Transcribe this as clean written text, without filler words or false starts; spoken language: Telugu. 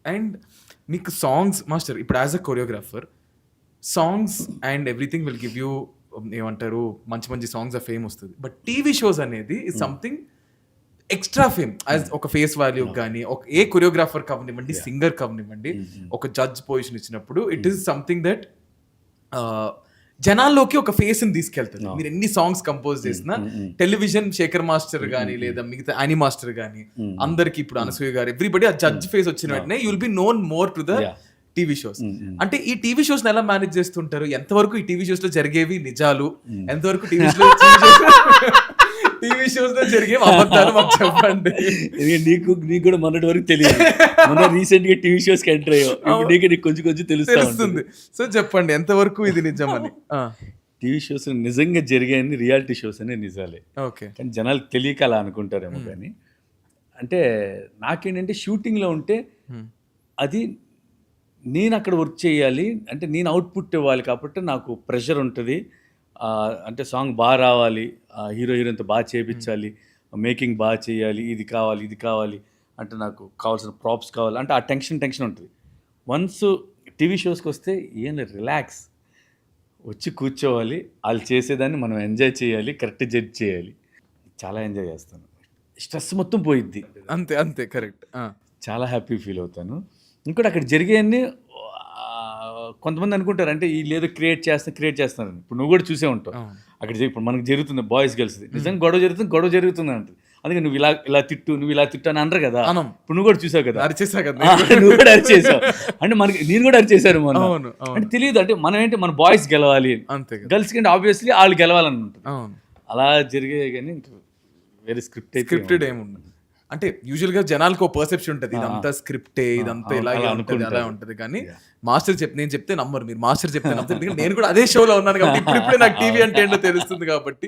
అండ్ మీకు సాంగ్స్ మాస్టర్ ఇప్పుడు as a choreographer songs and everything will give you ఏమంటారు మంచి మంచి సాంగ్స్ ఆ ఫేమ్ వస్తుంది. బట్ టీవీ షోస్ అనేది is something extra fame as ఒక ఫేస్ వాల్యూ కానీ ఒక ఏ కొరియోగ్రాఫర్ కవనివ్వండి సింగర్ కవనివ్వండి ఒక జడ్జ్ పొజిషన్ ఇచ్చినప్పుడు ఇట్ ఈస్ సంథింగ్ దట్ జనాల్లోకి ఒక ఫేస్ ని తీసుకెళ్తుంది. మీరు ఎన్ని సాంగ్స్ కంపోజ్ చేసినా టెలివిజన్ శేఖర్ మాస్టర్ గానీ లేదా మిగతా యానీ మాస్టర్ గానీ అందరికి ఇప్పుడు అనసూయ గారు ఎవ్రీబడి ఆ జడ్జ్ ఫేస్ వచ్చిన వెంటనే you will be known more to the TV shows. అంటే ఈ టీవీ షోస్ ఎలా మేనేజ్ చేస్తుంటారు? ఎంతవరకు ఈ టీవీ షోస్ లో జరిగేవి నిజాలు, ఎంతవరకు టీవీ షోస్ లో జరిగేవి అబద్ధాలు మాకు చెప్పండి. నీకు కూడా మొన్నటి వరకు తెలియదు, మొన్న రీసెంట్ గా టీవీ షోస్ కి ఎంటర్ అయ్యావు, నీకు కొంచెం కొంచెం తెలుస్తుంది. సో చెప్పండి ఎంతవరకు ఇది నిజమని. టీవీ షోస్ నిజంగా జరిగాయని రియాలిటీ షోస్ అనే నిజాలే. ఓకే, కానీ జనాలు తెలియక అలా అనుకుంటారేమో. కానీ అంటే నాకేంటంటే షూటింగ్లో ఉంటే అది నేను అక్కడ వర్క్ చేయాలి, అంటే నేను అవుట్పుట్ ఇవ్వాలి కాబట్టి నాకు ప్రెషర్ ఉంటుంది. అంటే సాంగ్ బాగా రావాలి, హీరో హీరోయిన్తో బాగా చేయించాలి, మేకింగ్ బాగా చేయాలి, ఇది కావాలి ఇది కావాలి అంటే నాకు కావాల్సిన ప్రాప్స్ కావాలి అంటే ఆ టెన్షన్ ఉంటుంది. వన్స్ టీవీ షోస్కి వస్తే ఏం రిలాక్స్ వచ్చి కూర్చోవాలి, వాళ్ళు చేసేదాన్ని మనం ఎంజాయ్ చేయాలి, కరెక్ట్ జడ్జ్ చేయాలి. చాలా ఎంజాయ్ చేస్తాను, స్ట్రెస్ మొత్తం పోయిద్ది. అంతే అంతే కరెక్ట్. చాలా హ్యాపీ ఫీల్ అవుతాను. ఇంకోటి అక్కడ జరిగేవన్నీ కొంతమంది అనుకుంటారు అంటే వీళ్ళు ఏదో క్రియేట్ చేస్తున్నారని. ఇప్పుడు నువ్వు కూడా చూసే ఉంటావు అక్కడ ఇప్పుడు మనకు జరుగుతుంది బాయ్స్ గర్ల్స్ది నిజంగా గొడవ జరుగుతుంది అంటుంది. అందుకే నువ్వు ఇలా తిట్టు అని అనరు కదా. ఇప్పుడు నువ్వు కూడా చూసావు కదా, నువ్వు కూడా అరిచేసావు అంటే నేను కూడా అరిచేశాను మొన్న. అంటే తెలియదు అంటే మనం ఏంటి మన బాయ్స్ గెలవాలి, గర్ల్స్ కంటే ఆబ్వియస్లీ వాళ్ళు గెలవాలని ఉంటుంది. అలా జరిగే కానీ వేరే స్క్రిప్టెడ్ ఏముండదు. అంటే యూజువల్ గా జనాలకు ఒక పర్సెప్షన్ ఉంటుంది ఇదంతా స్క్రిప్టే, ఇదంతా ఇలాగే ఉంటుంది అలా ఉంటుంది. కానీ మాస్టర్ నేను చెప్తే నమ్మరు, మీరు మాస్టర్ చెప్తే నమ్మరు. నేను కూడా అదే షోలో ఉన్నాను కాబట్టి ఇప్పుడే నాకు టీవీ అంటే ఏంటో తెలుస్తుంది కాబట్టి.